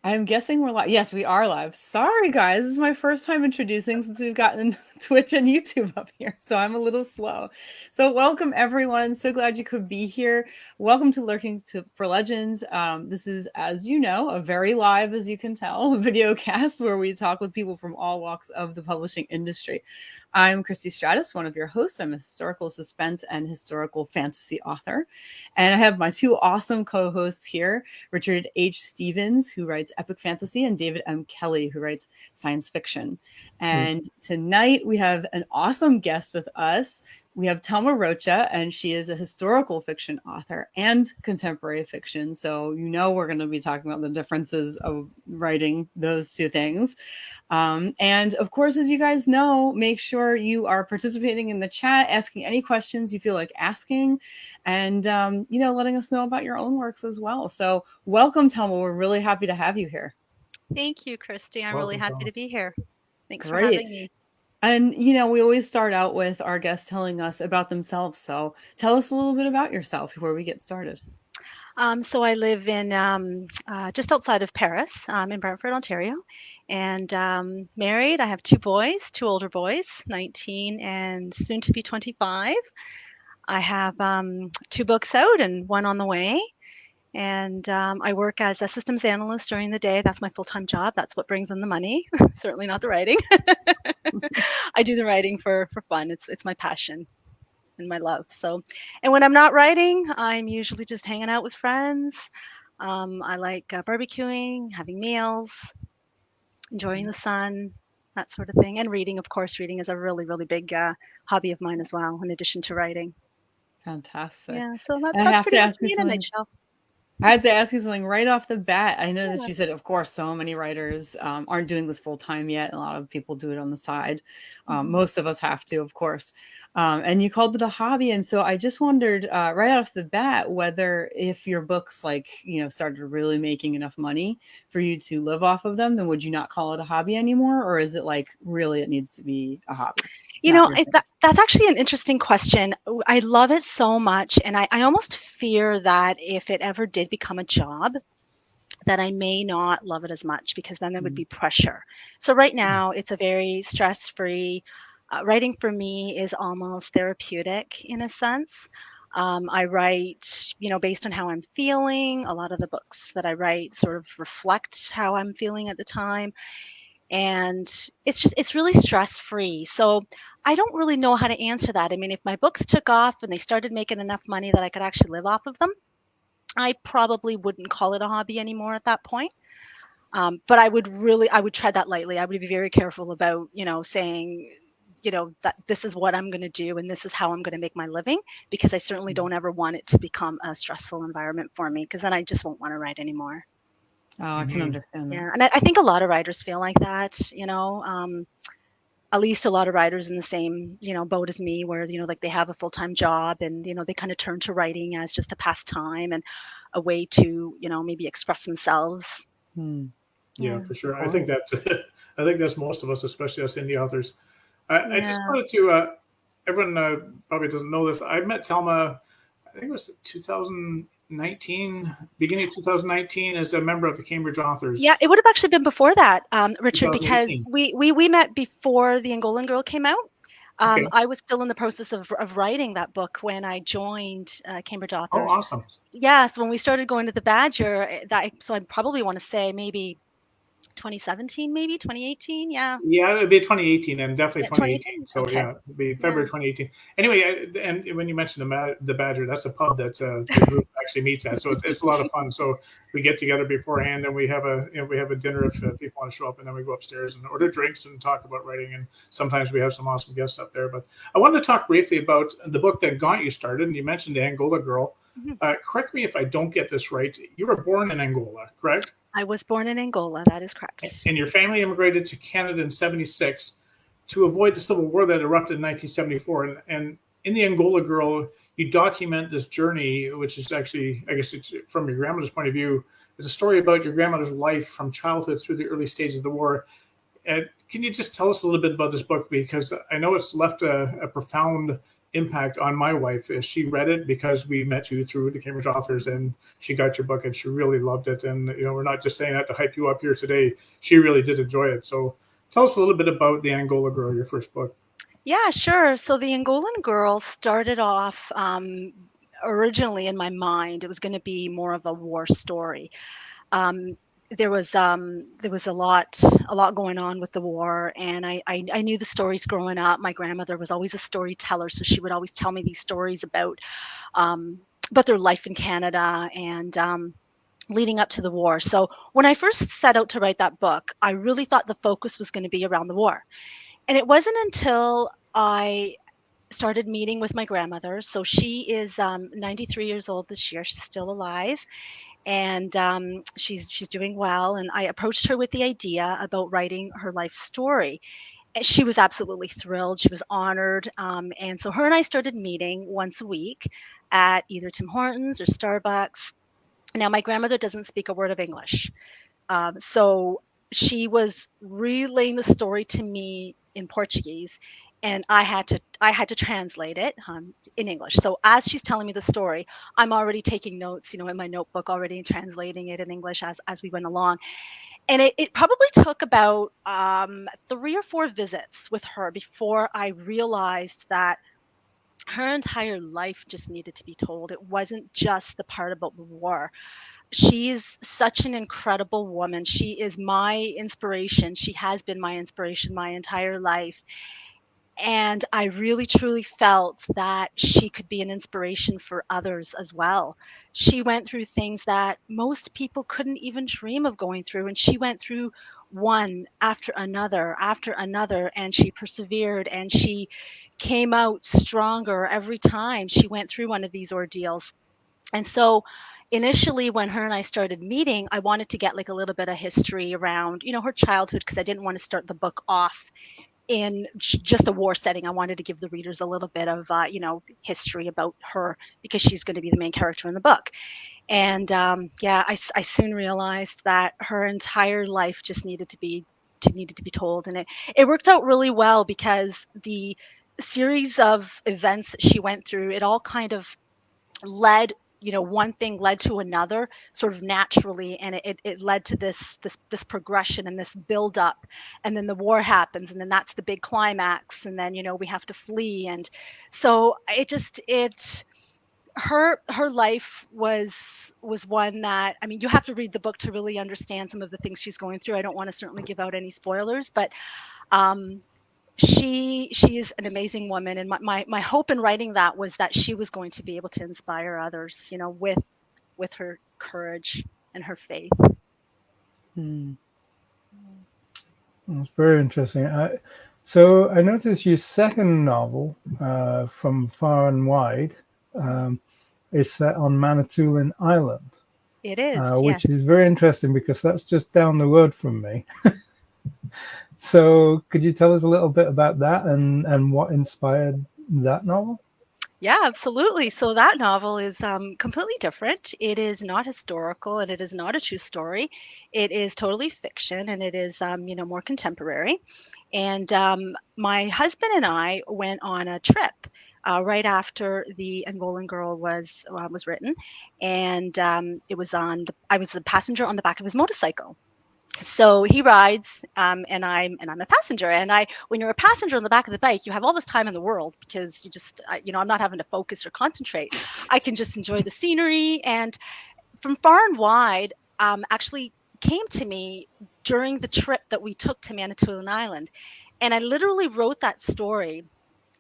I'm guessing we're live. Yes, we are live. Sorry, guys. This is my first time introducing since we've gotten Twitch and YouTube up here. So I'm a little slow. So welcome, everyone. So glad you could be here. Welcome to for Legends. This is, as you know, a very live, as you can tell, video cast where we talk with people from all walks of the publishing industry. I'm Christy Stratus, one of your hosts. I'm a historical suspense and historical fantasy author. And I have my two awesome co-hosts here, Richard H. Stevens, who writes epic fantasy, and David M. Kelly, who writes science fiction. And tonight we have an awesome guest with us. We have Telma Rocha, and she is a historical fiction author and contemporary fiction. So, we're going to be talking about the differences of writing those two things. And of course, as you guys know, make sure you are participating in the chat, asking any questions you feel like asking, and, letting us know about your own works as well. So welcome, Telma. We're really happy to have you here. Thank you, Christy. I'm really happy to be here. Thanks Great. for having me. And, we always start out with our guests telling us about themselves. So tell us a little bit about yourself before we get started. So I live in just outside of Paris, in Brantford, Ontario, and married. I have two boys, two older boys, 19 and soon to be 25. I have two books out and one on the way. And I work as a systems analyst during the day. That's my full-time job. That's what brings in the money. Certainly not the writing. I do the writing for fun. It's my passion and my love. So, and when I'm not writing, I'm usually just hanging out with friends. I like barbecuing, having meals, enjoying the sun, that sort of thing. And reading, of course. Reading is a really, really big hobby of mine as well, in addition to writing. Fantastic. Yeah, so that's pretty much me in a nutshell. I had to ask you something right off the bat. I know that you said, of course, so many writers aren't doing this full time yet. A lot of people do it on the side. Most of us have to, of course. And you called it a hobby. And so I just wondered right off the bat whether if your books started really making enough money for you to live off of them, then would you not call it a hobby anymore? Or is it really it needs to be a hobby? That's actually an interesting question. I love it so much. And I almost fear that if it ever did become a job, that I may not love it as much because then there would be pressure. So right now it's a very stress-free, writing for me is almost therapeutic in a sense. I write, based on how I'm feeling. A lot of the books that I write sort of reflect how I'm feeling at the time. And it's really stress-free. So I don't really know how to answer that. I mean, if my books took off and they started making enough money that I could actually live off of them, I probably wouldn't call it a hobby anymore at that point. But I would tread that lightly. I would be very careful about, saying, that this is what I'm going to do and this is how I'm going to make my living, because I certainly don't ever want it to become a stressful environment for me, because then I just won't want to write anymore. Oh, I can understand that. Yeah, and I think a lot of writers feel like that, at least a lot of writers in the same, boat as me, where, like they have a full-time job and, they kind of turn to writing as just a pastime and a way to, maybe express themselves. Yeah, for sure. I think that's most of us, especially us indie authors. I just wanted to, everyone probably doesn't know this. I met Telma, I think it was 2019, beginning of 2019, as a member of the Cambridge Authors. Yeah, it would have actually been before that, Richard, because we met before the Angolan Girl came out. I was still in the process of writing that book when I joined Cambridge Authors. Oh, awesome. Yeah, so when we started going to the Badger, so I probably want to say maybe 2017, maybe 2018. Yeah, it'd be 2018 and definitely 2018. So okay. Yeah, it'd be February 2018. Anyway, and when you mentioned the Badger, that's a pub that the group actually meets at. So it's a lot of fun. So we get together beforehand and we have a dinner if people want to show up, and then we go upstairs and order drinks and talk about writing. And sometimes we have some awesome guests up there. But I wanted to talk briefly about the book that got you started. And you mentioned the Angola Girl. Correct me if I don't get this right. You were born in Angola, correct? I was born in Angola. That is correct. And your family immigrated to Canada in '76 to avoid the civil war that erupted in 1974. And in the Angola Girl, you document this journey, which is actually, I guess it's from your grandmother's point of view, it's a story about your grandmother's life from childhood through the early stages of the war. And can you just tell us a little bit about this book? Because I know it's left a profound impact on my wife is she read it because we met you through the Cambridge authors, and she got your book and she really loved it. And we're not just saying that to hype you up here today. She really did enjoy it. So tell us a little bit about the Angola Girl, your first book. Yeah, sure. So the Angolan Girl started off originally in my mind. It was going to be more of a war story. Um, there was a lot going on with the war, and I knew the stories growing up. My grandmother was always a storyteller, so she would always tell me these stories um, about their life in Canada and leading up to the war. So when I first set out to write that book, I really thought the focus was going to be around the war. And it wasn't until I started meeting with my grandmother. So she is 93 years old this year. She's still alive, and she's doing well. And I approached her with the idea about writing her life story. And she was absolutely thrilled. She was honored. And so her and I started meeting once a week at either Tim Hortons or Starbucks. Now, my grandmother doesn't speak a word of English. So she was relaying the story to me in Portuguese, and I had to translate it in English. So as she's telling me the story, I'm already taking notes, in my notebook, already translating it in English as we went along. And it probably took about 3 or 4 visits with her before I realized that her entire life just needed to be told. It wasn't just the part about the war. She's such an incredible woman. She is my inspiration. She has been my inspiration my entire life. And I really truly felt that she could be an inspiration for others as well. She went through things that most people couldn't even dream of going through. And she went through one after another, and she persevered and she came out stronger every time she went through one of these ordeals. And so initially when her and I started meeting, I wanted to get like a little bit of history around, her childhood, because I didn't want to start the book off in just a war setting. I wanted to give the readers a little bit of, history about her because she's going to be the main character in the book. And yeah, I soon realized that her entire life just needed to be told, and it worked out really well because the series of events that she went through, it all kind of led, one thing led to another sort of naturally, and it led to this progression and this build up. And then the war happens, and then that's the big climax, and then we have to flee. And so it her life was one that, I mean, you have to read the book to really understand some of the things she's going through. I don't want to certainly give out any spoilers, but um she is an amazing woman, and my hope in writing that was that she was going to be able to inspire others, with her courage and her faith. Hmm. That's very interesting. So I noticed your second novel, From Far and Wide, is set on Manitoulin Island, It is, which yes. is very interesting because that's just down the road from me. So could you tell us a little bit about that and what inspired that novel? Yeah, absolutely. So that novel is completely different. It is not historical, and it is not a true story. It is totally fiction, and it is, more contemporary. And my husband and I went on a trip right after the Angolan Girl was written, and I was a passenger on the back of his motorcycle. So he rides, and I'm a passenger. And when you're a passenger on the back of the bike, you have all this time in the world because I'm not having to focus or concentrate. I can just enjoy the scenery. And From Far and Wide actually came to me during the trip that we took to Manitoulin Island, and I literally wrote that story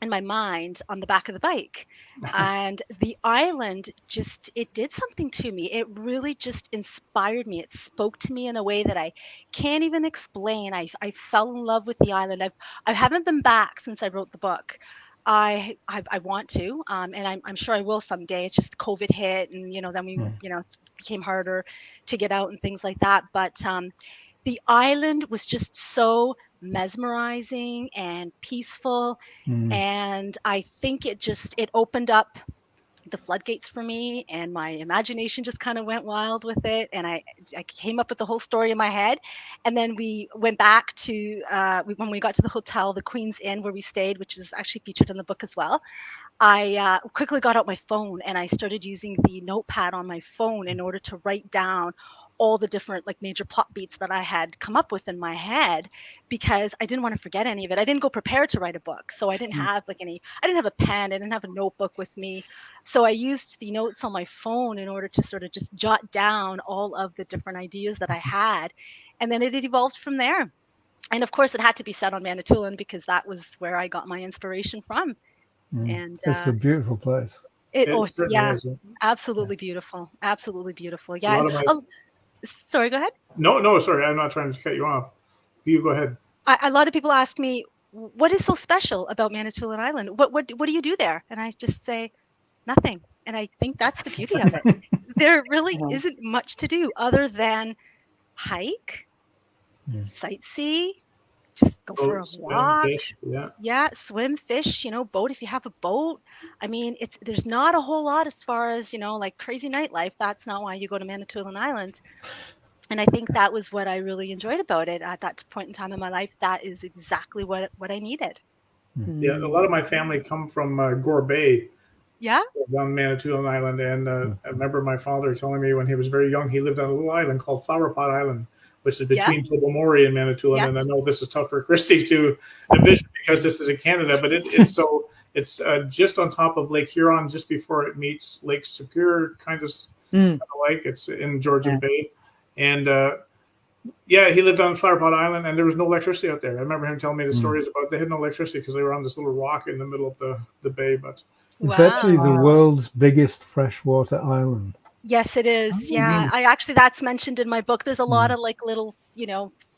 in my mind on the back of the bike. And the island just, it did something to me. It really just inspired me. It spoke to me in a way that I can't even explain. I fell in love with the island. I haven't been back since I wrote the book. I want to, and I'm sure I will someday. It's just COVID hit, and then Mm, it became harder to get out and things like that. But the island was just so mesmerizing and peaceful, mm, and I think it opened up the floodgates for me, and my imagination just kind of went wild with it, and I came up with the whole story in my head. And then we went back to when we got to the hotel, the Queen's Inn, where we stayed, which is actually featured in the book as well. I quickly got out my phone and I started using the notepad on my phone in order to write down all the different like major plot beats that I had come up with in my head, because I didn't want to forget any of it. I didn't go prepared to write a book, so I didn't have like any. I didn't have a pen. I didn't have a notebook with me, so I used the notes on my phone in order to sort of just jot down all of the different ideas that I had, and then it evolved from there. And of course, it had to be set on Manitoulin because that was where I got my inspiration from. And It's a beautiful place. It it's certainly yeah, is. Yeah. absolutely beautiful, absolutely beautiful. A Yeah, lot and of my sorry, go ahead. no, sorry, I'm not trying to cut you off. You go ahead. A lot of people ask me, what is so special about Manitoulin Island? What do you do there? And I just say nothing. And I think that's the beauty of it. There really Uh-huh. isn't much to do other than hike, sightsee, just go for Oh, a swim, walk. fish. Yeah. Yeah, swim, fish, boat if you have a boat. I mean, there's not a whole lot as far as, like crazy nightlife. That's not why you go to Manitoulin Island. And I think that was what I really enjoyed about it at that point in time in my life. That is exactly what I needed. Yeah. A lot of my family come from Gore Bay Yeah. on Manitoulin Island, and I remember my father telling me when he was very young he lived on a little island called Flower Pot Island, which is Yeah. between Tobermory and Manitoulin. Yeah. And I know this is tough for Christy to envision because this is in Canada, but it's just on top of Lake Huron, just before it meets Lake Superior, kind of Mm. like it's in Georgian Yeah. Bay, and yeah, he lived on Flower Pot Island, and there was no electricity out there. I remember him telling me the stories about they had no electricity because they were on this little rock in the middle of the bay. But It's actually the Wow. Wow. world's biggest freshwater island. Yes, it is. Yeah. Oh. I actually, that's mentioned in my book. There's a lot of like little,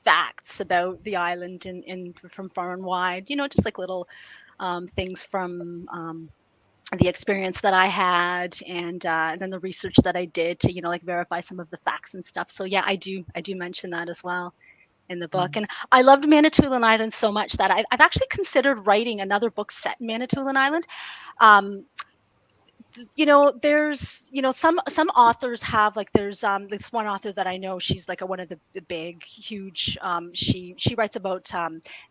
facts about the island in from far and wide, just like little things from the experience that I had, and then the research that I did to like verify some of the facts and stuff. So yeah, I do mention that as well in the book. And I loved Manitoulin Island so much that I've actually considered writing another book set in Manitoulin Island. Um, there's some authors have like there's this one author that I know, she's like one of the big huge she writes about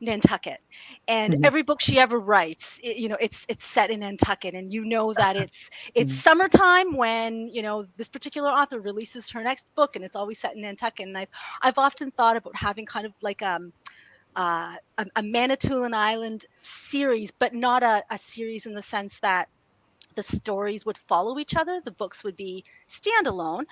Nantucket, and Mhm. every book she ever writes it's set in Nantucket, and that it's Mm. summertime when this particular author releases her next book, and it's always set in Nantucket. And I've often thought about having kind of like a Manitoulin Island series, but not a series in the sense that the stories would follow each other. The books would be standalone,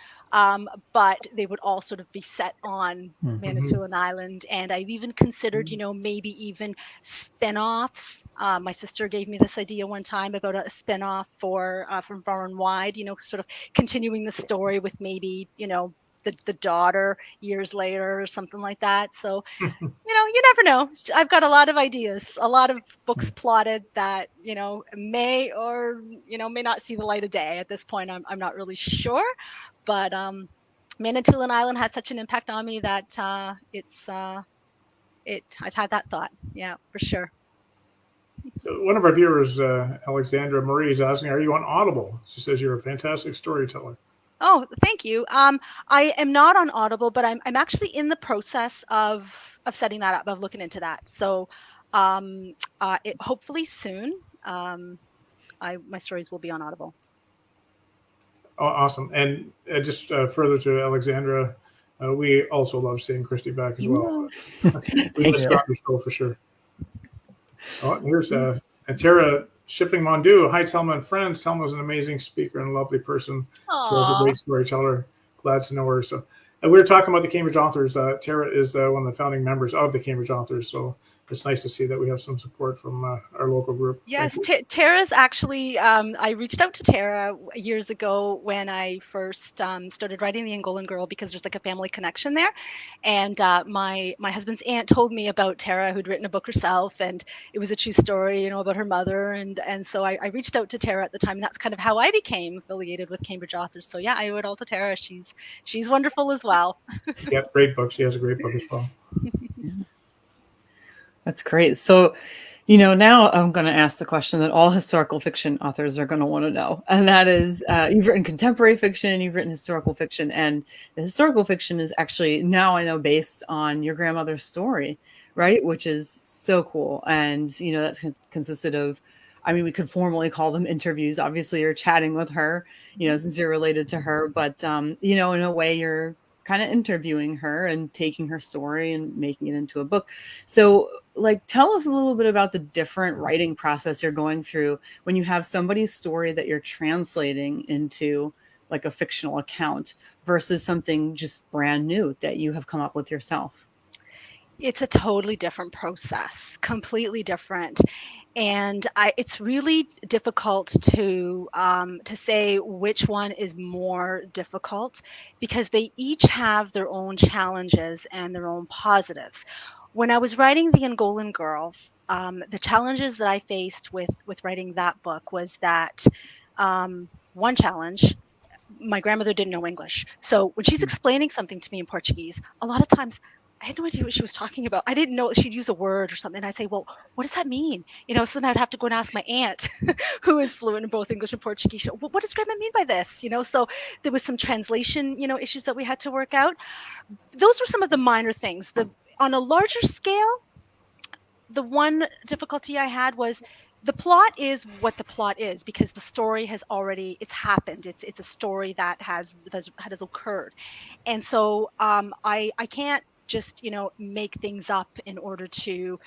but they would all sort of be set on Manitoulin Island. And I've even considered, maybe even spin-offs. My sister gave me this idea one time about a spin-off for from Far and Wide, sort of continuing the story with maybe, the daughter years later or something like that. So you never know. I've got a lot of ideas, a lot of books plotted that, may or, may not see the light of day. At this point, I'm not really sure. But Manitoulin Island had such an impact on me that I've had that thought. Yeah, for sure. so one of our viewers, Alexandra Marie, is asking, "Are you on Audible?" She says you're a fantastic storyteller. Oh, thank you. I am not on Audible, but I'm actually in the process of setting that up, of looking into that. So, hopefully soon, my stories will be on Audible. Oh, awesome! And just further to Alexandra, we also love seeing Christy back as well. We Thank missed her you. on the show for sure. Oh, here's Tara Shipping Mondu. Hi, Telma and friends. Telma's an amazing speaker and a lovely person, as well as a Aw. great storyteller. Glad to know her. So, we were talking about the Cambridge Authors. Tara is one of the founding members of the Cambridge Authors. So it's nice to see that we have some support from our local group. Thank Yes, you. Tara's actually, I reached out to Tara years ago when I first started writing the Angolan Girl, because there's like a family connection there. And my husband's aunt told me about Tara, who'd written a book herself, and it was a true story, about her mother. And so I reached out to Tara at the time, and that's kind of how I became affiliated with Cambridge Authors. So yeah, I owe it all to Tara. She's wonderful as well. Yeah, great book. She has a great book as well. That's great. So, now I'm going to ask the question that all historical fiction authors are going to want to know. And that is, you've written contemporary fiction, you've written historical fiction, and the historical fiction is actually, now I know, based on your grandmother's story, right? Which is so cool. And, that's consisted of I mean, we could formally call them interviews. Obviously, you're chatting with her, since you're related to her, but in a way, you're kind of interviewing her and taking her story and making it into a book. So, like, tell us a little bit about the different writing process you're going through when you have somebody's story that you're translating into like a fictional account versus something just brand new that you have come up with yourself. It's a totally different process, completely different. And it's really difficult to say which one is more difficult because they each have their own challenges and their own positives. When I was writing The Angolan Girl, the challenges that I faced with writing that book was that one challenge, my grandmother didn't know English. So when she's explaining something to me in Portuguese, a lot of times I had no idea what she was talking about. I didn't know she'd use a word or something. I'd say, well, what does that mean? So then I'd have to go and ask my aunt, who is fluent in both English and Portuguese. Well, what does grandma mean by this? So there was some translation, issues that we had to work out. Those were some of the minor things. On a larger scale, the one difficulty I had was the plot is what the plot is because the story it's happened. It's a story that has occurred, and so I can't just make things up in order to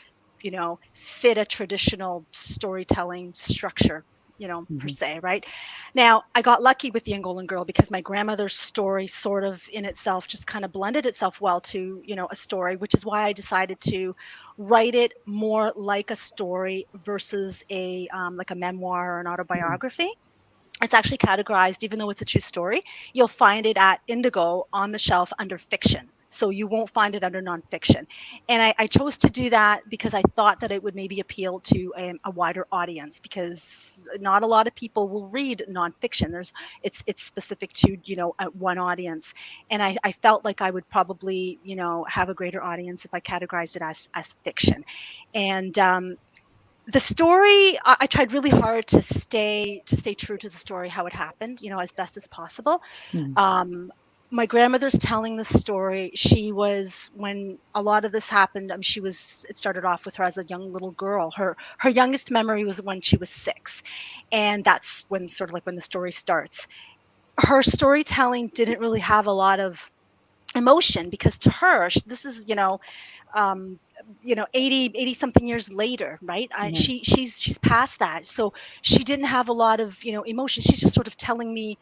fit a traditional storytelling structure, per Mm-hmm. se, right? Now, I got lucky with the Angolan Girl because my grandmother's story sort of in itself just kind of blended itself well to, a story, which is why I decided to write it more like a story versus like a memoir or an autobiography. It's actually categorized, even though it's a true story, you'll find it at Indigo on the shelf under fiction. So you won't find it under nonfiction. And I chose to do that because I thought that it would maybe appeal to a wider audience because not a lot of people will read nonfiction. It's specific to, one audience. And I felt like I would probably, have a greater audience if I categorized it as fiction. And the story, I tried really hard to stay true to the story, how it happened, as best as possible. Mm-hmm. My grandmother's telling the story. She was when a lot of this happened. It started off with her as a young little girl. Her youngest memory was when she was 6, and that's when sort of like when the story starts. Her storytelling didn't really have a lot of emotion because to her this is um 80 something years later, right? She's past that, so she didn't have a lot of emotion. She's just sort of telling me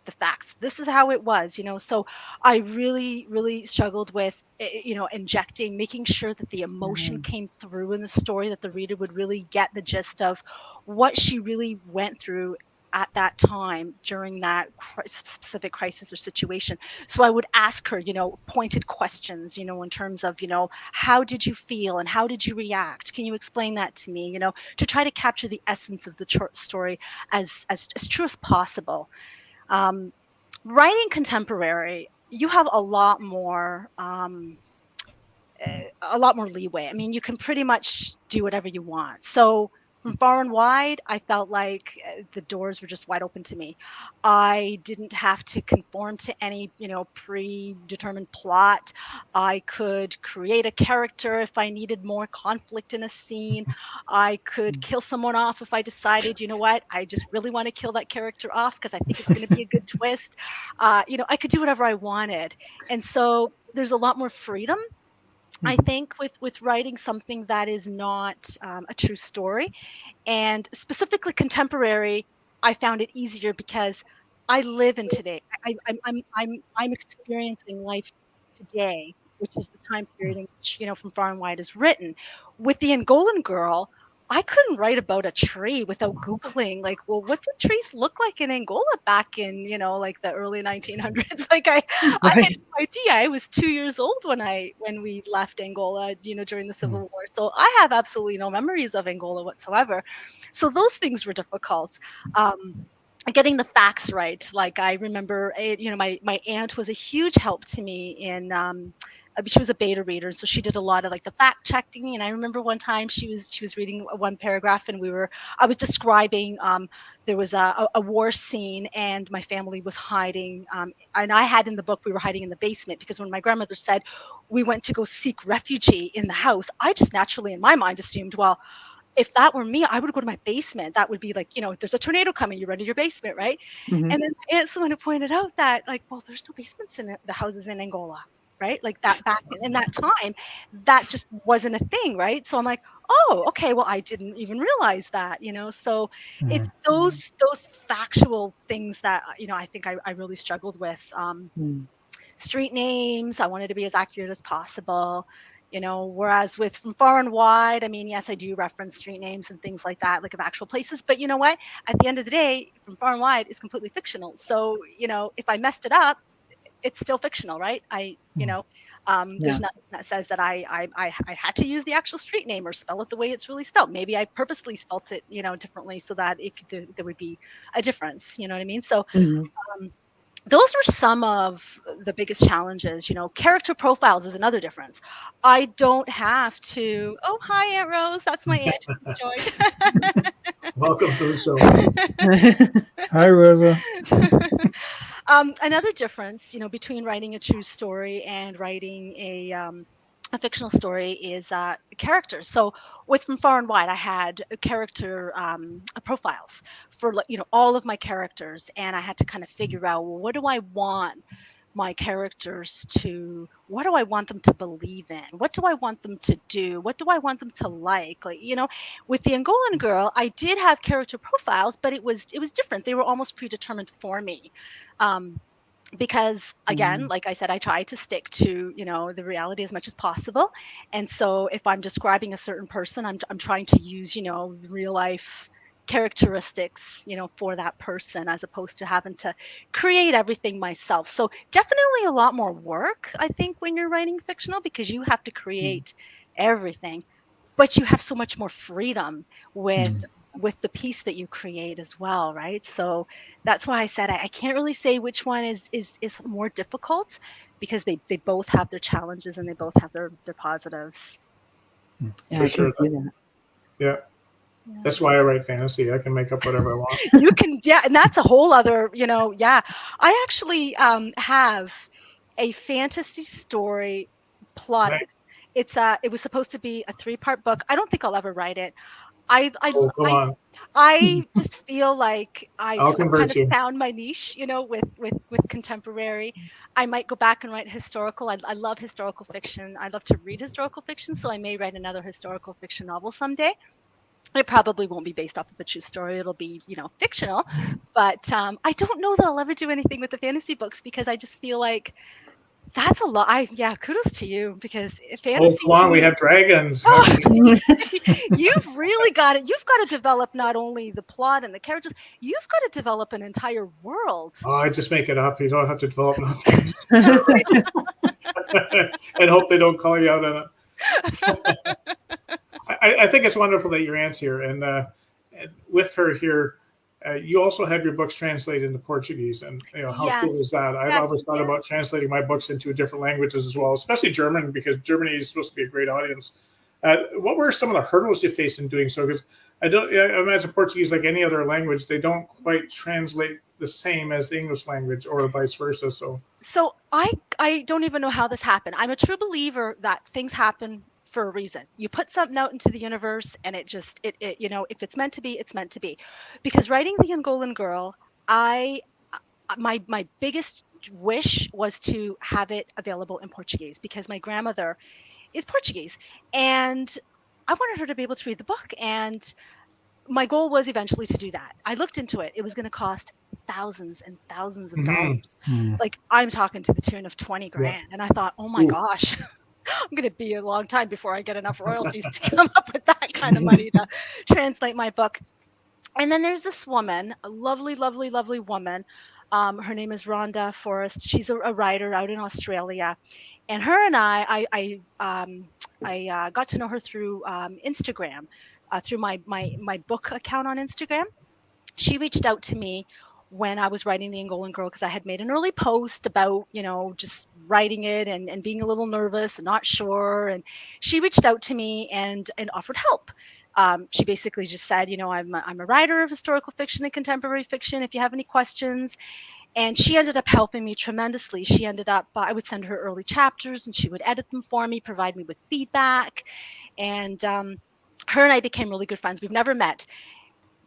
the facts. This is how it was. So I really really struggled with injecting, making sure that the emotion Mm-hmm. came through in the story, that the reader would really get the gist of what she really went through at that time during that specific crisis or situation. So I would ask her, pointed questions, in terms of, how did you feel and how did you react? Can you explain that to me? To try to capture the essence of the story as true as possible. Um, Writing contemporary, you have a lot more leeway. I mean, you can pretty much do whatever you want. So from Far and Wide, I felt like the doors were just wide open to me. I didn't have to conform to any, predetermined plot. I could create a character if I needed more conflict in a scene. I could kill someone off if I decided, you know what, I just really want to kill that character off because I think it's going to be a good twist. I could do whatever I wanted. And so there's a lot more freedom, I think, with writing something that is not a true story, and specifically contemporary. I found it easier because I live in today. I'm experiencing life today, which is the time period in which From Far and Wide is written. With the Angolan Girl, I couldn't write about a tree without Googling, like, well, what did trees look like in Angola back in, like the early 1900s? Like, I had Right. no idea. I was 2 years old when we left Angola, during the Civil Mm. War. So I have absolutely no memories of Angola whatsoever. So those things were difficult. Getting the facts right. Like I remember, my aunt was a huge help to me in. She was a beta reader, so she did a lot of like the fact checking. And I remember one time she was reading one paragraph, and I was describing. There was a war scene, and my family was hiding. And I had in the book we were hiding in the basement because when my grandmother said we went to go seek refugee in the house, I just naturally in my mind assumed, well, if that were me, I would go to my basement. That would be like, there's a tornado coming, you run to your basement, right? Mhm. And then my aunt's the one who pointed out that, like, well, there's no basements in the houses in Angola, right? Like that back in that time, that just wasn't a thing, right? So I'm like, oh, okay, well, I didn't even realize that, So it's those factual things that, I think I really struggled with. Mm. Street names, I wanted to be as accurate as possible. Whereas with From Far and Wide, I mean, yes, I do reference street names and things like that, like of actual places. But you know what? At the end of the day, From Far and Wide is completely fictional. So, if I messed it up, it's still fictional, right? Yeah. There's nothing that says that I had to use the actual street name or spell it the way it's really spelled. Maybe I purposely spelt it, differently so that there would be a difference. You know what I mean? So Mhm. um, those were some of the biggest challenges. Character profiles is another difference. I don't have to. Oh, hi, Aunt Rose. That's my aunt who joined. Welcome to the show. Hi, Rosa. Another difference, between writing a true story and writing a fictional story is characters. So with From Far and Wide, I had character profiles for all of my characters, and I had to kind of figure out, well, what do I want my characters to, what do I want them to believe in, what do I want them to do, what do I want them to like, with the Angolan Girl, I did have character profiles, but it was different. They were almost predetermined for me. um, because again, like I said, I try to stick to the reality as much as possible. And so if I'm describing a certain person, I'm trying to use the real life characteristics for that person, as opposed to having to create everything myself. So definitely a lot more work, I think, when you're writing fictional, because you have to create everything, but you have so much more freedom with the piece that you create as well, right? So that's why I said I can't really say which one is more difficult, because they both have their challenges and they both have their positives. Yeah, For I can sure. see that. Yeah. Yeah. That's why I write fantasy. I can make up whatever I want. You can, yeah, and that's a whole other, yeah. I actually have a fantasy story plotted. Right. It was supposed to be a 3-part book. I don't think I'll ever write it. I I Oh, come I on. I just feel like I'll I've kind convert of you. found my niche, with contemporary. I might go back and write historical. I love historical fiction. I love to read historical fiction, so I may write another historical fiction novel someday. It probably won't be based off of a true story. It'll be, fictional. But I don't know that I'll ever do anything with the fantasy books, because I just feel like that's a lot. Yeah, kudos to you, because Oh, fantasy come to on. We me. have dragons. Oh, you've really got it. You've got to develop not only the plot and the characters, you've got to develop an entire world. Oh, I just make it up. You don't have to develop nothing. And hope they don't call you out on it. I think it's wonderful that you're Aunt's here. And with her here, you also have your books translated into Portuguese. And how cool is Yes. that? I've Yes. always thought Yeah. about translating my books into different languages as well, especially German, because Germany is supposed to be a great audience. What were some of the hurdles you faced in doing so? Because I imagine Portuguese, like any other language, they don't quite translate the same as the English language, or vice versa. So I don't even know how this happened. I'm a true believer that things happen for a reason. You put something out into the universe, and it if it's meant to be, it's meant to be. Because writing the Angolan Girl, I my biggest wish was to have it available in Portuguese, because my grandmother is Portuguese, and I wanted her to be able to read the book. And my goal was eventually to do that. I looked into it. It was going to cost thousands and thousands of dollars. Mhm. Like, I'm talking to the tune of 20 Yeah. grand. And I thought, oh my Ooh. gosh, I'm going to be a long time before I get enough royalties to come up with that kind of money to translate my book. And then there's this woman, a lovely, lovely, lovely woman. Her name is Rhonda Forrest. She's a writer out in Australia, and her and I got to know her through Instagram, through my book account on Instagram. She reached out to me when I was writing the Angolan Girl, because I had made an early post about, just writing it and being a little nervous and not sure. And she reached out to me and offered help. She basically just said, I'm a writer of historical fiction and contemporary fiction. If you have any questions. And she ended up helping me tremendously. She ended up, I would send her early chapters and she would edit them for me, provide me with feedback. And her and I became really good friends. We've never met.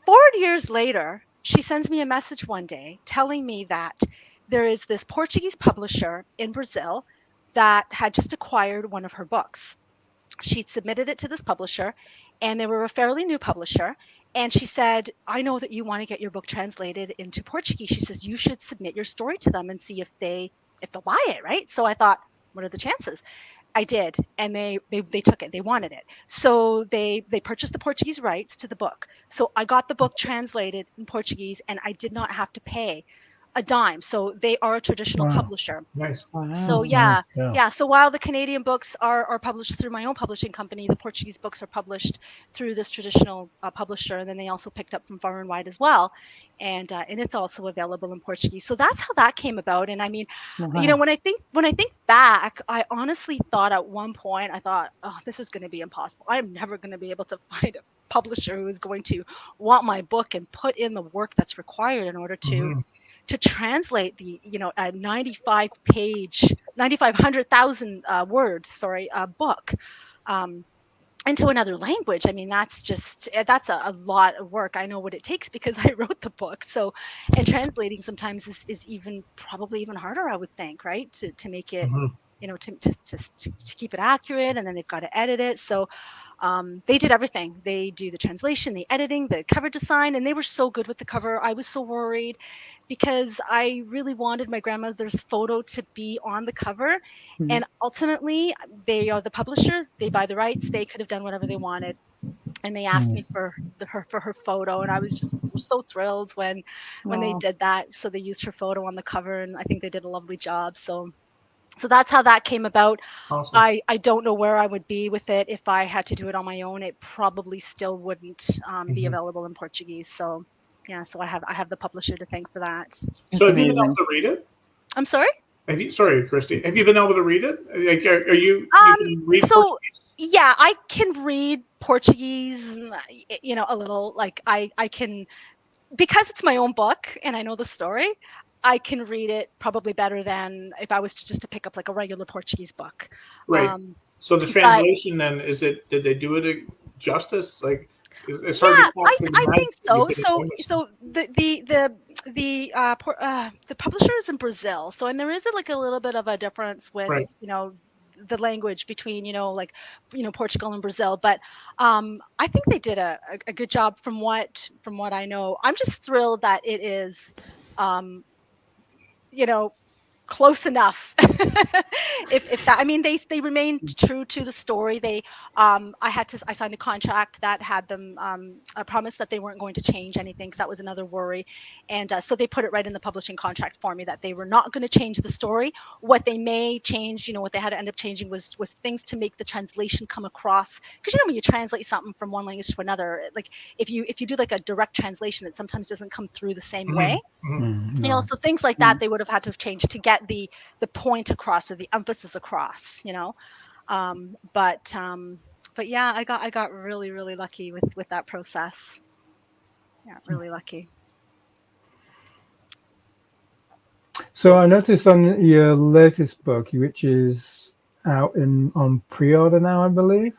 4 years later, she sends me a message one day telling me that there is this Portuguese publisher in Brazil that had just acquired one of her books. She'd submitted it to this publisher, and they were a fairly new publisher. And she said, I know that you want to get your book translated into Portuguese. She says, you should submit your story to them and see if they'll buy it, right? So I thought, what are the chances? I did, and they took it. They wanted it, so they purchased the Portuguese rights to the book. So I got the book translated in Portuguese, and I did not have to pay a dime. So they are a traditional Wow. publisher. Nice. So Wow. yeah, Yeah. yeah. So while the Canadian books are published through my own publishing company, the Portuguese books are published through this traditional publisher, and then they also picked up from far and wide as well, and it's also available in Portuguese. So that's how that came about. And I mean, Wow. when I think back, I honestly thought at one point, I thought, oh, this is going to be impossible. I'm never going to be able to find a publisher who is going to want my book and put in the work that's required in order to translate the a 9,500,000 words, sorry, book into another language. I mean, that's a lot of work. I know what it takes because I wrote the book. So, and translating sometimes is even probably even harder, I would think, right? To make it, to keep it accurate, and then they've got to edit it. So they did everything. They do the translation, the editing, the cover design, and they were so good with the cover. I was so worried because I really wanted my grandmother's photo to be on the cover. Mhm. And ultimately, they are the publisher. They buy the rights. They could have done whatever they wanted. And they asked me for her photo, and I was just so thrilled when they Oh, did that. So they used her photo on the cover, and I think they did a lovely job. So that's how that came about. Awesome. I don't know where I would be with it if I had to do it on my own. It probably still wouldn't be available in Portuguese. So yeah, so I have the publisher to thank for that. So it's have you been able amazing. to read it? I'm sorry. Sorry, Christy. Have you been able to read it? Like, are you can read So Portuguese? yeah, I can read Portuguese, a little. Like I can, because it's my own book and I know the story. I can read it probably better than if I was to pick up like a regular Portuguese book. Right. Um, So the but translation then is it? Did they do it justice? Like it's hard to yeah, I capture the I magic think that you so. get in So English. so the publisher is in Brazil. So and there is like a little bit of a difference with Right. the language between like Portugal and Brazil. But I think they did a good job from what I know. I'm just thrilled that it is um, you know close enough. If that, I mean, they remained true to the story. I signed a contract that had them a promise that they weren't going to change anything, because that was another worry. And so they put it right in the publishing contract for me that they were not going to change the story. What they may change, what they had to end up changing was things to make the translation come across, because when you translate something from one language to another, like if you do like a direct translation, it sometimes doesn't come through the same way. No. So things like that they would have had to have changed to get the point across or the emphasis across. Um, but um, but yeah, I got really really lucky with that process. Yeah, really lucky. So I noticed on your latest book, which is out on pre-order now, I believe,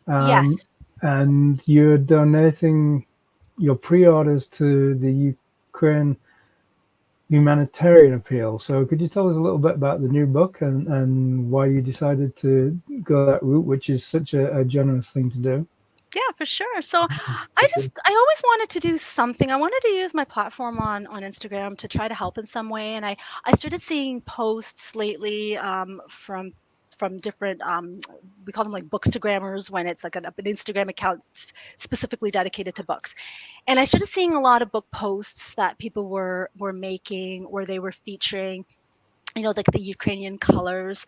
um, Yes. and you're donating your pre-orders to the Ukraine humanitarian appeal. So could you tell us a little bit about the new book and why you decided to go that route, which is such a generous thing to do? Yeah, for sure. So I always wanted to do something. I wanted to use my platform on Instagram to try to help in some way. And I started seeing posts lately from different we call them like bookstagrammers, when it's like an Instagram account specifically dedicated to books. And I started seeing a lot of book posts that people were making, where they were featuring like the Ukrainian colors,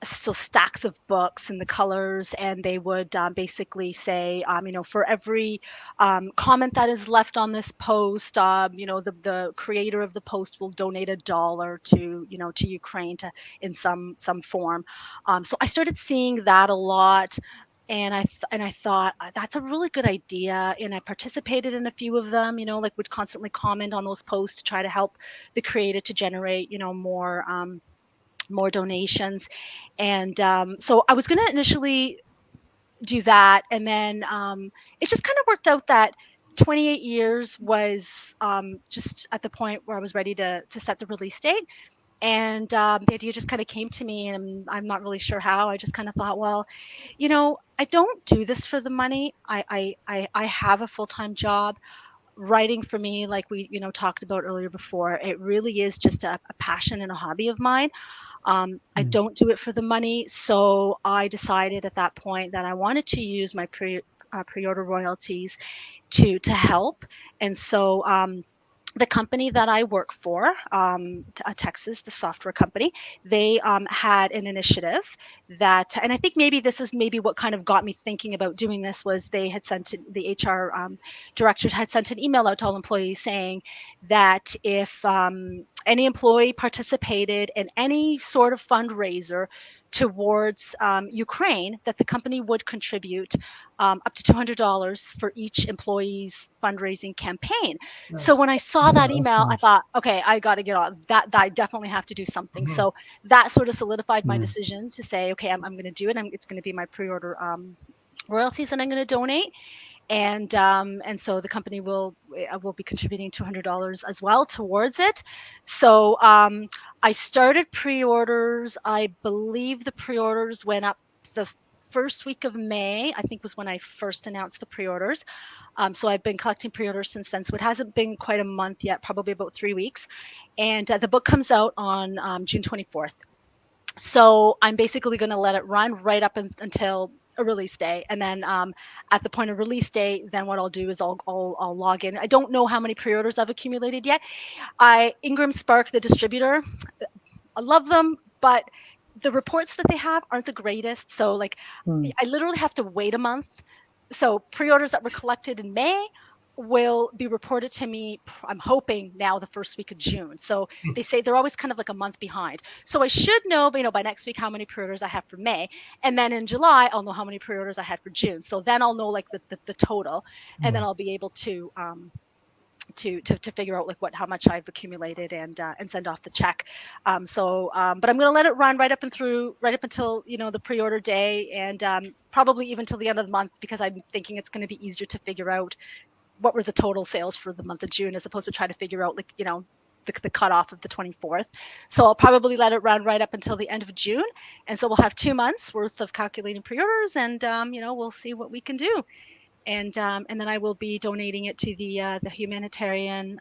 so stacks of books and the colors, and they would basically say, for every comment that is left on this post, the creator of the post will donate $1 to Ukraine in some form. So I started seeing that a lot. And I thought, that's a really good idea, and I participated in a few of them. Like would constantly comment on those posts to try to help the creator to generate more donations. And so I was going to initially do that. And then it just kind of worked out that 28 years was just at the point where I was ready to set the release date. And the idea just kind of came to me, and I'm not really sure how. I just kind of thought, well, I don't do this for the money. I have a full-time job. Writing for me, like we talked about earlier before, it really is just a passion and a hobby of mine. I don't do it for the money, so I decided at that point that I wanted to use my pre-order royalties to help. And so the company that I work for, Texas, the software company, they had an initiative that, and I think maybe this is maybe what kind of got me thinking about doing this, was they had sent the HR director had sent an email out to all employees saying that if any employee participated in any sort of fundraiser towards Ukraine, that the company would contribute up to $200 for each employee's fundraising campaign. Nice. So when I saw that that's email, I nice. thought, okay, I got to get on that. I definitely have to do something. Mhm. So that sort of solidified my decision to say, okay, I'm going to do it. It's going to be my pre-order royalties, and I'm going to donate. And so the company will be contributing $200 as well towards it. So I started pre-orders. I believe the pre-orders went up the first week of May, I think, was when I first announced the pre-orders. So I've been collecting pre-orders since then. So it hasn't been quite a month yet, probably about 3 weeks. And the book comes out on June 24th. So I'm basically going to let it run right up until a release day, and then at the point of release day, then what I'll do is I'll log in. I don't know how many pre-orders I've accumulated yet. Ingram Spark, the distributor, I love them, but the reports that they have aren't the greatest. So like, I literally have to wait a month. So pre-orders that were collected in May will be reported to me, I'm hoping now, the first week of June. So they say they're always kind of like a month behind. So I should know, by next week how many pre-orders I have for May. And then in July, I'll know how many pre-orders I had for June. So then I'll know like the total, and then I'll be able to figure out like how much I've accumulated and send off the check. But I'm going to let it run right up until the pre-order day, and probably even till the end of the month, because I'm thinking it's going to be easier to figure out what were the total sales for the month of June, as opposed to try to figure out the cutoff of the 24th. So I'll probably let it run right up until the end of June, and so we'll have 2 months worth of calculating pre-orders, and we'll see what we can do. And then I will be donating it to the humanitarian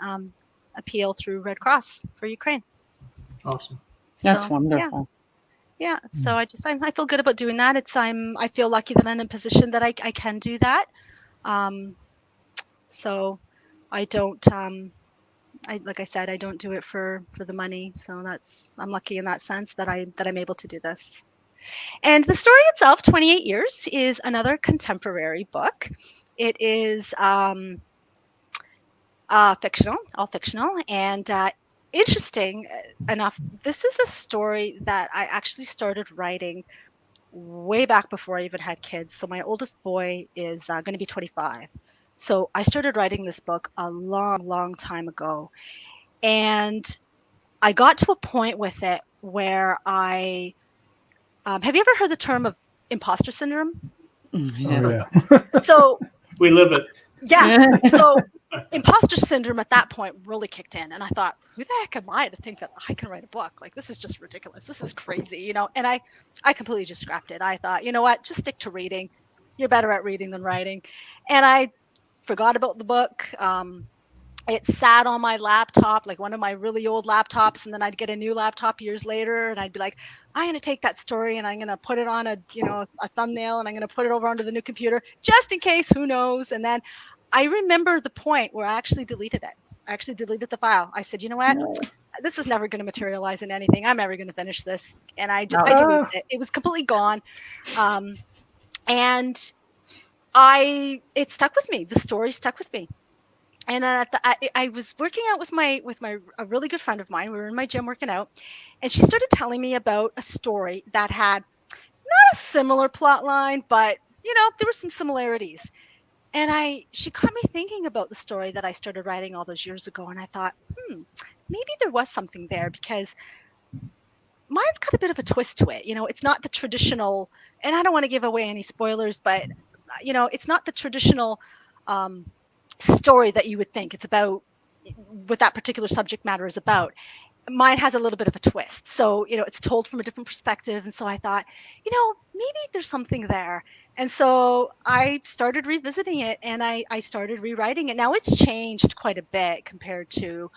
appeal through Red Cross for Ukraine. Awesome. That's So, wonderful. Yeah. So I feel good about doing that. I feel lucky that I'm in a position that I can do that. So I don't like I said, I don't do it for the money. So I'm lucky in that sense that I'm able to do this. And the story itself, 28 Years, is another contemporary book. It is fictional, all fictional, and interesting enough, this is a story that I actually started writing way back before I even had kids. So my oldest boy is going to be 25. So I started writing this book a long, long time ago. And I got to a point with it where have you ever heard the term of imposter syndrome? Yeah. So We live it. yeah. So imposter syndrome at that point really kicked in, and I thought, who the heck am I to think that I can write a book? Like, this is just ridiculous. This is crazy, And I completely just scrapped it. I thought, you know what? Just stick to reading. You're better at reading than writing. And I forgot about the book. It sat on my laptop, like one of my really old laptops, and then I'd get a new laptop years later, and I'd be like, I'm going to take that story and I'm going to put it on a thumbnail, and I'm going to put it over onto the new computer just in case, who knows. And then I remember the point where I actually deleted it. I actually deleted the file. I said, you know what? This is never going to materialize in anything. I'm never going to finish this. And I deleted it. It was completely gone. And it stuck with me. The story stuck with me. And then I was working out with a really good friend of mine. We were in my gym working out, and she started telling me about a story that had not a similar plot line, but there were some similarities. And she got me thinking about the story that I started writing all those years ago, and I thought, maybe there was something there, because mine's got a bit of a twist to it. It's not the traditional, and I don't want to give away any spoilers, but it's not the traditional story that you would think it's about, what that particular subject matter is about. Mine has a little bit of a twist. So, it's told from a different perspective. And so I thought, maybe there's something there. And so I started revisiting it, and I started rewriting it. Now it's changed quite a bit compared to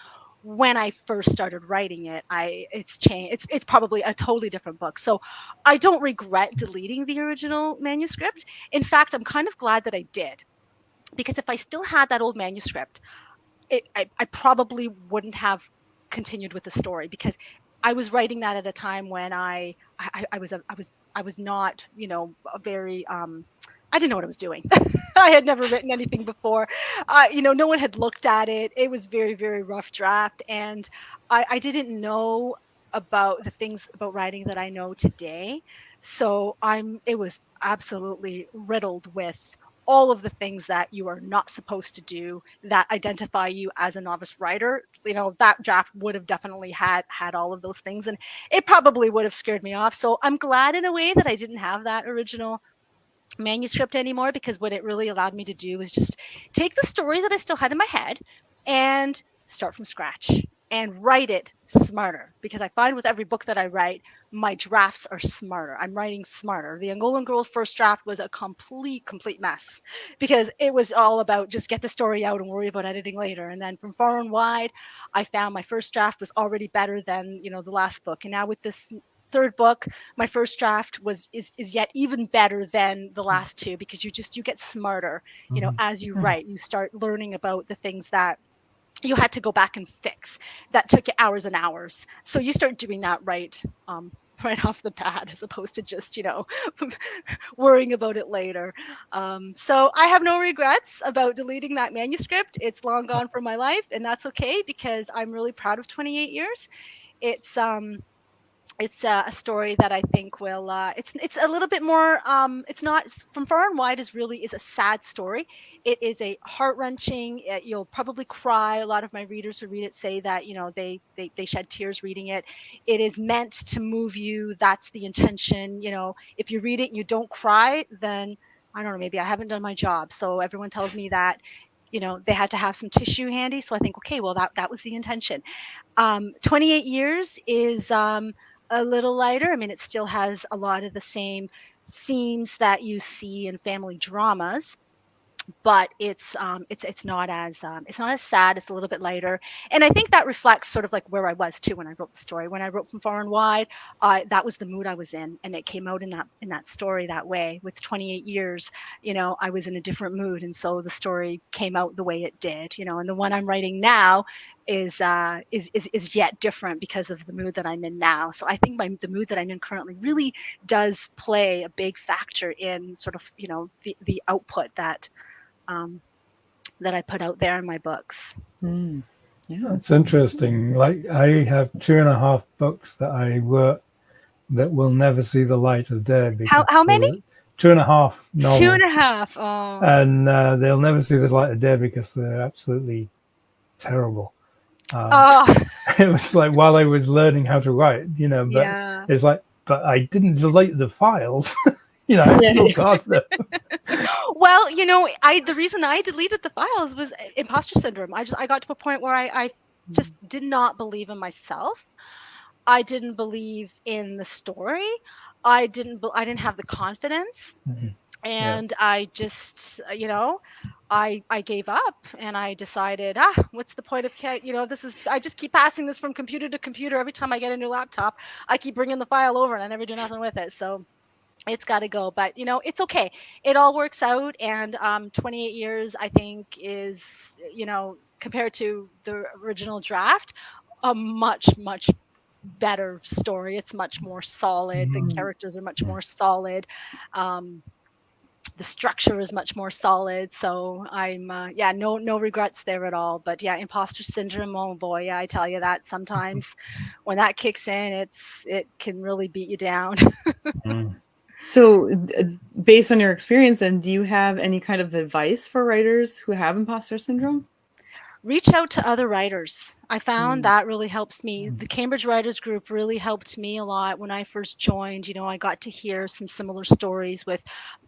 when I first started writing it. It's changed. It's probably a totally different book. So I don't regret deleting the original manuscript. In fact, I'm kind of glad that I did, because if I still had that old manuscript, I probably wouldn't have continued with the story, because I was writing that at a time when I was not, a very I didn't know what I was doing. I had never written anything before. No one had looked at it. It was very, very rough draft, and I didn't know about the things about writing that I know today. So it was absolutely riddled with all of the things that you are not supposed to do that identify you as a novice writer. That draft would have definitely had all of those things, and it probably would have scared me off. So I'm glad in a way that I didn't have that original manuscript anymore, because what it really allowed me to do was just take the story that I still had in my head and start from scratch and write it smarter, because I find with every book that I write, my drafts are smarter. I'm writing smarter. The Angolan Girl first draft was a complete mess, because it was all about just get the story out and worry about editing later. And then from Far and Wide, I found my first draft was already better than, the last book. And now with this third book, my first draft is yet even better than the last two, because you get smarter, as you write. You start learning about the things that you had to go back and fix that took you hours and hours. So you start doing that right off the bat, as opposed to just worrying about it later. So I have no regrets about deleting that manuscript. It's long gone from my life, and that's okay, because I'm really proud of 28 years. It's a story that I think will. It's a little bit more. It's not From Far and Wide is a sad story. It is a heart wrenching. You'll probably cry. A lot of my readers who read it say that they shed tears reading it. It is meant to move you. That's the intention. If you read it and you don't cry, then I don't know. Maybe I haven't done my job. So everyone tells me that they had to have some tissue handy. So I think, okay, well that was the intention. 28 years is a little lighter. I mean, it still has a lot of the same themes that you see in family dramas, but it's not as sad. It's a little bit lighter, and I think that reflects sort of like where I was too when I wrote the story. When I wrote From Far and Wide, that was the mood I was in, and it came out in that story that way. With 28 years, I was in a different mood, and so the story came out the way it did. And the one I'm writing now is yet different because of the mood that I'm in now. So I think the mood that I'm in currently really does play a big factor in sort of the output that I put out there in my books. Yeah, it's interesting. Like, I have 2.5 books that I wrote that will never see the light of day. How many? 2.5 novels. 2.5. Oh. And they'll never see the light of day because they're absolutely terrible. It was like while I was learning how to write, but yeah. It's like, but I didn't delete the files. I still got them. Well, the reason I deleted the files was imposter syndrome. I got to a point where I just did not believe in myself. I didn't believe in the story. I didn't have the confidence. Mm-hmm. And I just, I gave up, and I decided, what's the point of, I just keep passing this from computer to computer. Every time I get a new laptop, I keep bringing the file over and I never do nothing with it. So it's got to go, but it's okay. It all works out. And 28 years, I think, is, compared to the original draft, a much better story. It's much more solid. The characters are much more solid. The structure is much more solid. So I'm no regrets there at all. But yeah, imposter syndrome, oh boy, yeah, I tell you that sometimes when that kicks in, it can really beat you down. So based on your experience, then, do you have any kind of advice for writers who have imposter syndrome? reach out to other writers. I found that really helps me. The Cambridge Writers Group really helped me a lot when I first joined. I got to hear some similar stories with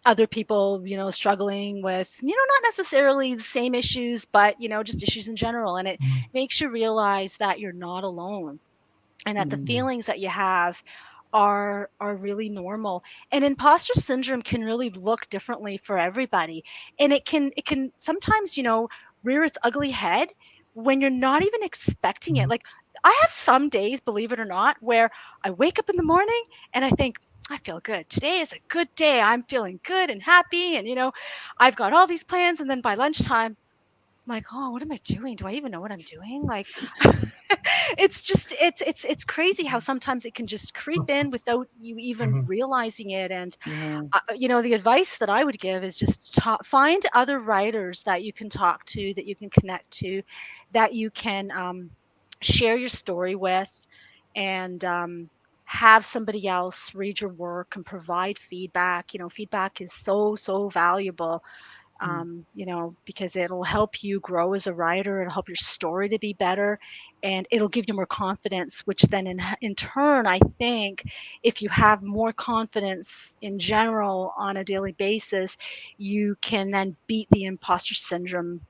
other people, struggling with, not necessarily the same issues, but, just issues in general. And it makes you realize that you're not alone and that the feelings that you have are really normal. And imposter syndrome can really look differently for everybody, and it can sometimes rear its ugly head when you're not even expecting it. Like, I have some days, believe it or not, where I wake up in the morning and I think, I feel good. Today is a good day. I'm feeling good and happy, and I've got all these plans, and then by lunchtime I'm like, oh, what am I doing? Do I even know what I'm doing? Like, it's just it's crazy how sometimes it can just creep in without you even realizing it. And the advice that I would give is just find other writers that you can talk to, that you can connect to, that you can share your story with, and have somebody else read your work and provide feedback. Feedback is so valuable, because it'll help you grow as a writer. It'll help your story to be better, and it'll give you more confidence, which then in turn, I think if you have more confidence in general on a daily basis, you can then beat the imposter syndrome,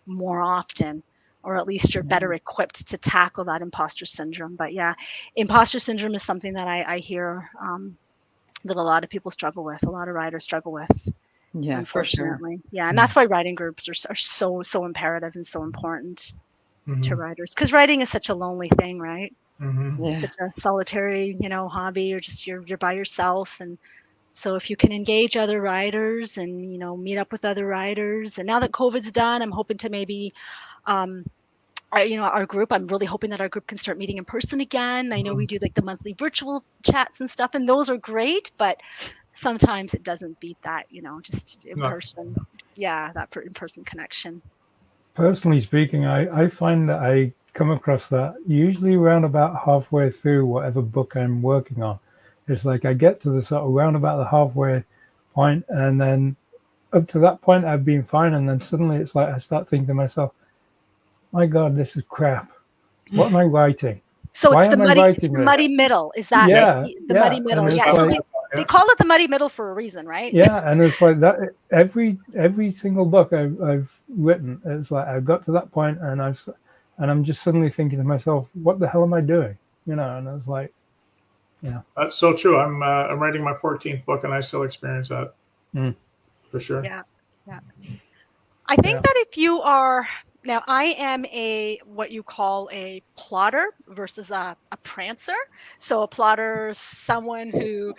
more often, or at least you're better equipped to tackle that imposter syndrome. But yeah, imposter syndrome is something that I hear that a lot of people struggle with, a lot of writers struggle with. Yeah, for sure. Yeah, and that's why writing groups are so imperative and so important to writers, because writing is such a lonely thing, right? It's such a solitary, hobby, or just you're by yourself. And so if you can engage other writers and meet up with other writers, and now that COVID's done, I'm hoping to maybe our group, I'm really hoping that our group can start meeting in person again. I know we do like the monthly virtual chats and stuff, and those are great, but sometimes it doesn't beat that, just in person. Yeah, that in-person connection. Personally speaking, I find that I come across that usually around about halfway through whatever book I'm working on. It's like I get to the sort of round about the halfway point, and then up to that point I've been fine, and then suddenly it's like I start thinking to myself, my God, this is crap. What am I writing? So Why it's the am I muddy, writing this? muddy middle. Is that the muddy middle? Yeah. So they call it the muddy middle for a reason, right? Yeah, and it's like that. Every single book I've written, it's like I've got to that point, and I'm just suddenly thinking to myself, what the hell am I doing? And it's like, that's so true. I'm writing my 14th book, and I still experience that for sure. Yeah. I think that if you are now, I am what you call a plotter versus a prancer. So a plotter is someone who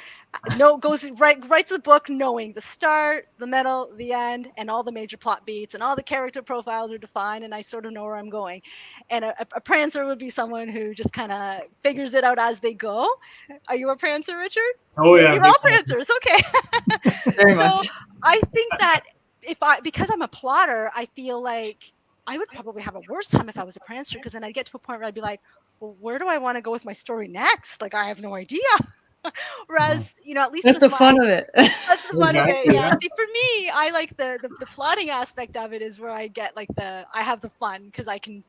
writes a book knowing the start, the middle, the end, and all the major plot beats, and all the character profiles are defined, and I sort of know where I'm going. And a prancer would be someone who just kind of figures it out as they go. Are you a prancer, Richard? Oh yeah, you're all prancers. Okay. Very much. I think that because I'm a plotter, I feel like I would probably have a worse time if I was a prancer, because then I'd get to a point where I'd be like, well, where do I want to go with my story next? Like, I have no idea. Whereas, at least that's the fun of it. That's the fun of it. Yeah. Yeah. See, for me, I like the plotting aspect of it is where I get like I have the fun, because I can,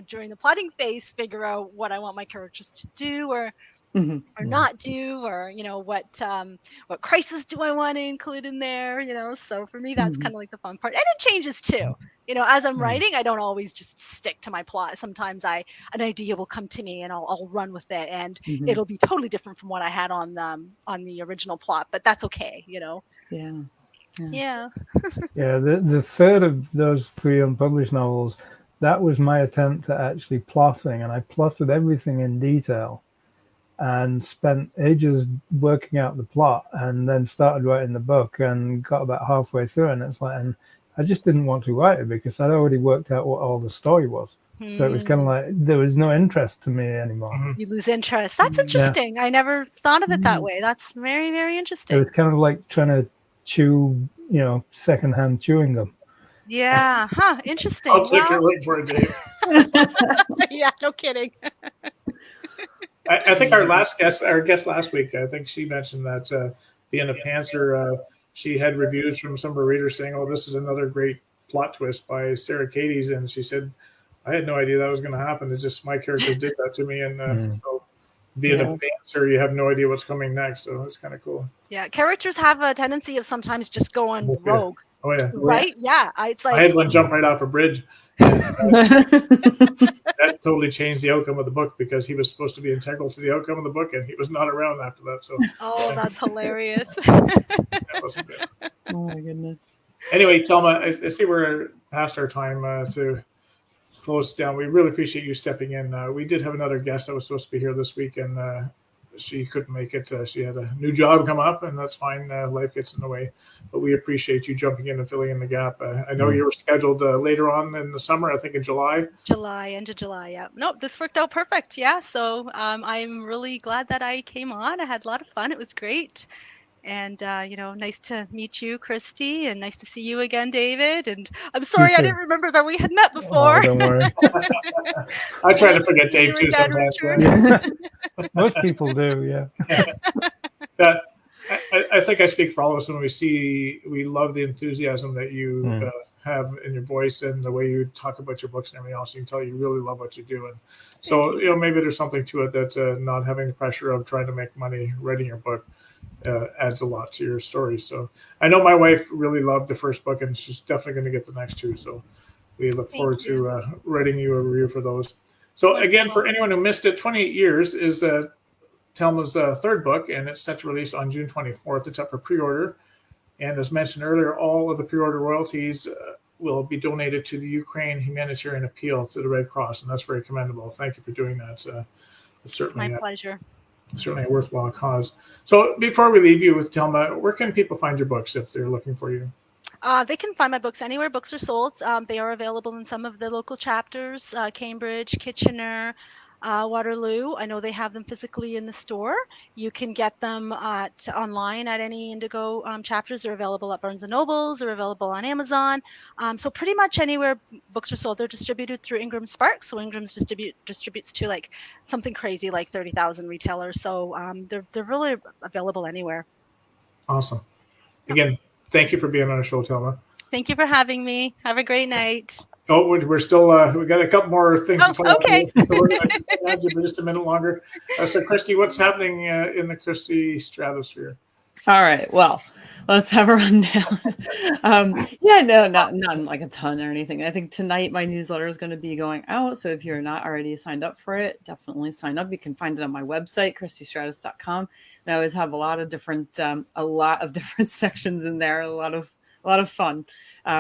during the plotting phase, figure out what I want my characters to do or not do, or what crisis do I want to include in there, so for me that's kind of like the fun part. And it changes too, as I'm writing. I don't always just stick to my plot. Sometimes an idea will come to me and I'll run with it, and it'll be totally different from what I had on the original plot, but that's okay. Yeah. The third of those 3 unpublished novels, that was my attempt at actually plotting, and I plotted everything in detail and spent ages working out the plot, and then started writing the book and got about halfway through, and it's like, and I just didn't want to write it because I'd already worked out what all the story was. So it was kind of like there was no interest to me anymore. You lose interest. That's interesting. I never thought of it that way. That's very, very interesting. It was kind of like trying to chew, secondhand chewing gum. Yeah. Huh. Interesting. I'll take your word for it, Dave. Yeah. No kidding. I think our guest last week, I think she mentioned that being a pantser, she had reviews from some of her readers saying, "Oh, this is another great plot twist by Sarah Cades, and she said, I had no idea that was going to happen. It's just my characters did that to me, and so being a dancer, you have no idea what's coming next, so it's kind of cool. Yeah, characters have a tendency of sometimes just going rogue. Oh yeah, right? Yeah, it's like I had one jump right off a bridge. And, that totally changed the outcome of the book because he was supposed to be integral to the outcome of the book, and he was not around after that. So, oh, that's hilarious. That wasn't good. Oh my goodness. Anyway, Telma, I see we're past our time to close down. We really appreciate you stepping in. We did have another guest that was supposed to be here this week, and she couldn't make it. She had a new job come up, and that's fine. Life gets in the way. But we appreciate you jumping in and filling in the gap. I know you were scheduled later on in the summer, I think in July. End of July, yeah. Nope, this worked out perfect, yeah. So I'm really glad that I came on. I had a lot of fun. It was great. And, nice to meet you, Christy, and nice to see you again, David. And I'm sorry I didn't remember that we had met before. Oh, don't worry. I try to forget Dave too sometimes. Yeah. Most people do, yeah. I think I speak for all of us when we love the enthusiasm that you have in your voice and the way you talk about your books and everything else. You can tell you really love what you do. And so, maybe there's something to it that not having the pressure of trying to make money writing your book adds a lot to your story. So I know my wife really loved the first book, and she's definitely going to get the next two. So we look forward to writing you a review for those. So again, for anyone who missed it, 28 Years is Telma's third book, and it's set to release on June 24th. It's up for pre-order. And as mentioned earlier, all of the pre-order royalties will be donated to the Ukraine Humanitarian Appeal to the Red Cross, and that's very commendable. Thank you for doing that. It's certainly my pleasure. Certainly a worthwhile cause. So before we leave you with Telma, where can people find your books if they're looking for you? They can find my books anywhere books are sold. They are available in some of the local chapters, Cambridge, Kitchener, Waterloo. I know they have them physically in the store. You can get them online at any Indigo chapters. They're available at Barnes & Nobles. They're available on Amazon. So pretty much anywhere books are sold. They're distributed through Ingram Sparks. So Ingram's distributes to like something crazy like 30,000 retailers. So they're really available anywhere. Awesome. Again, thank you for being on our show, Telma. Thank you for having me. Have a great night. Oh, we're still, we got a couple more things to talk okay. about. So we're going to add you for just a minute longer. So, Christy, what's happening in the Christy stratosphere? All right. Well, let's have a rundown. Not like a ton or anything. I think tonight my newsletter is going to be going out. So if you're not already signed up for it, definitely sign up. You can find it on my website, christystratus.com. And I always have a lot of different sections in there. A lot of fun.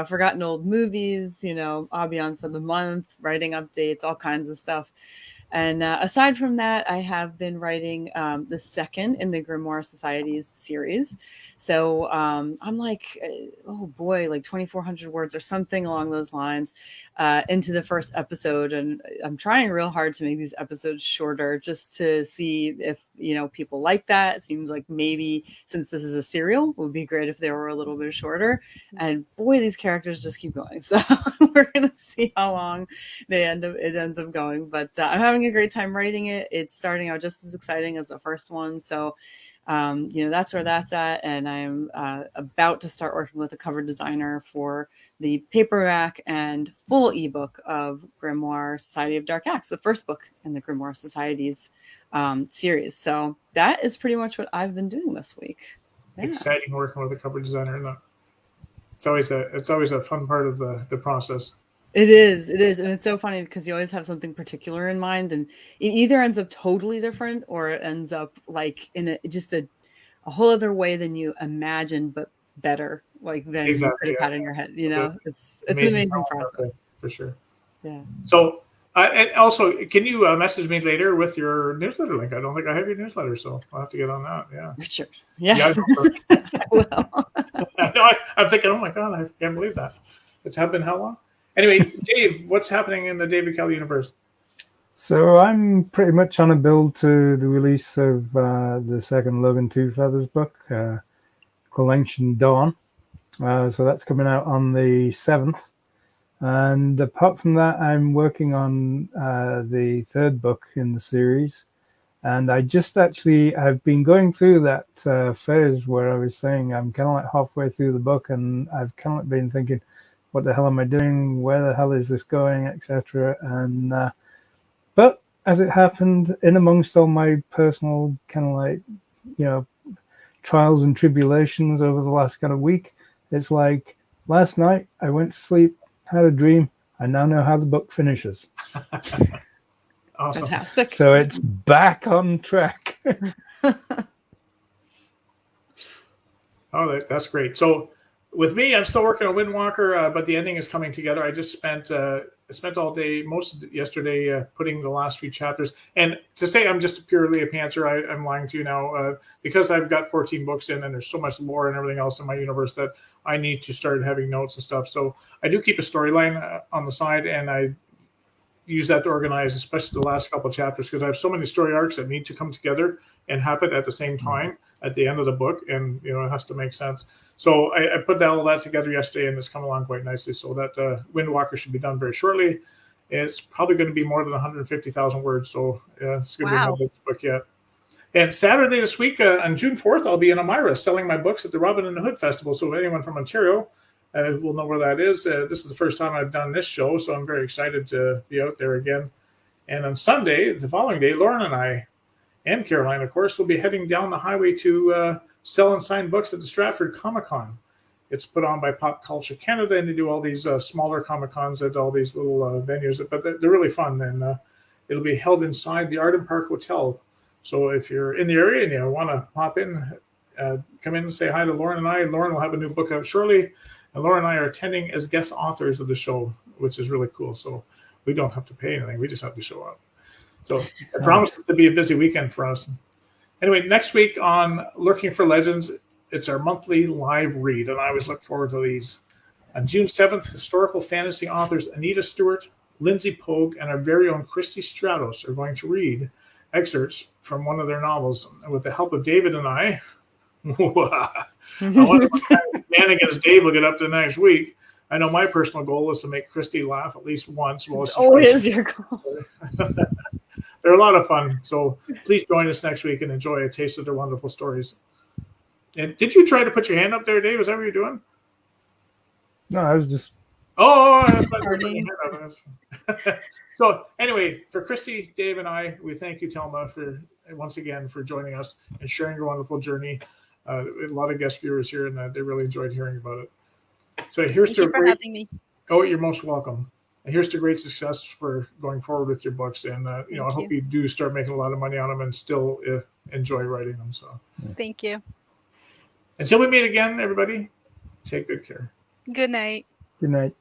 Forgotten old movies, ambiance of the month, writing updates, all kinds of stuff. And aside from that, I have been writing the second in the Grimoire Society's series. So I'm like, like 2,400 words or something along those lines into the first episode. And I'm trying real hard to make these episodes shorter just to see if, people like that. It seems like maybe since this is a serial, it would be great if they were a little bit shorter. And boy, these characters just keep going. So we're going to see how long it ends up going. But I'm having a great time writing it. It's starting out just as exciting as the first one. So that's where that's at. And I'm about to start working with a cover designer for the paperback and full ebook of Grimoire Society of Dark Acts, the first book in the Grimoire Society's series. So that is pretty much what I've been doing this week. Yeah. Exciting working with a cover designer. And it's always a fun part of the process. It is. And it's so funny because you always have something particular in mind, and it either ends up totally different or it ends up like in a whole other way than you imagined, but better, like than you could have had in your head. It's an amazing process. For sure. Yeah. So, and also, can you message me later with your newsletter link? I don't think I have your newsletter, so I'll have to get on that. Yeah. Richard. Yes. Yeah, well. I'm thinking, oh my God, I can't believe that. It's happened how long? Anyway, Dave, what's happening in the David Kelly universe? So I'm pretty much on a build to the release of the second Logan Two Feathers book, called Ancient Dawn. So that's coming out on the 7th. And apart from that, I'm working on the third book in the series. And I've been going through that phase where I was saying I'm kind of like halfway through the book, and I've kind of been thinking, what the hell am I doing? Where the hell is this going, etc. And but as it happened, in amongst all my personal kind of like, you know, trials and tribulations over the last kind of week, it's like last night I went to sleep, had a dream. I now know how the book finishes. Awesome. Fantastic. So it's back on track. Oh, that's great. So with me, I'm still working on Windwalker, but the ending is coming together. I just spent all day, most of yesterday, putting the last few chapters. And to say I'm just purely a pantser, I'm lying to you now, because I've got 14 books in, and there's so much lore and everything else in my universe that I need to start having notes and stuff. So I do keep a storyline on the side, and I use that to organize, especially the last couple of chapters, because I have so many story arcs that need to come together and happen at the same time at the end of the book, and it has to make sense. So I put all that together yesterday, and it's come along quite nicely. So that Windwalker should be done very shortly. It's probably going to be more than 150,000 words, so it's going to be my biggest book yet. And Saturday this week, on June 4th, I'll be in Elmira selling my books at the Robin and the Hood Festival. So anyone from Ontario will know where that is. This is the first time I've done this show, so I'm very excited to be out there again. And on Sunday, the following day, Lauren and I, and Caroline, of course, will be heading down the highway to sell and sign books at the Stratford Comic-Con. It's put on by Pop Culture Canada, and they do all these smaller Comic-Cons at all these little venues, but they're really fun, and it'll be held inside the Arden Park Hotel. So if you're in the area and you want to pop in, come in and say hi to Lauren and I. Lauren will have a new book out shortly, and Lauren and I are attending as guest authors of the show, which is really cool. So we don't have to pay anything. We just have to show up. So I promise it to be a busy weekend for us. Anyway, next week on Lurking for Legends, it's our monthly live read, and I always look forward to these. On June 7th, historical fantasy authors Anita Stewart, Lindsay Pogue, and our very own Christy Stratos are going to read excerpts from one of their novels. And with the help of David and I wonder what kind of shenanigans Dave will get up to next week. I know my personal goal is to make Christy laugh at least once. While Always your goal. They're a lot of fun. So please join us next week and enjoy a taste of their wonderful stories. And did you try to put your hand up there, Dave? Is that what you're doing? No, I was just... Oh, I thought you were putting your hand up. So anyway, for Christy, Dave, and I, we thank you, Telma, for once again for joining us and sharing your wonderful journey. A lot of guest viewers here, and they really enjoyed hearing about it. So here's to a great... having me. Oh, you're most welcome. And here's to great success for going forward with your books. And I hope you do start making a lot of money on them and still enjoy writing them. So thank you. Until we meet again, everybody, take good care. Good night. Good night.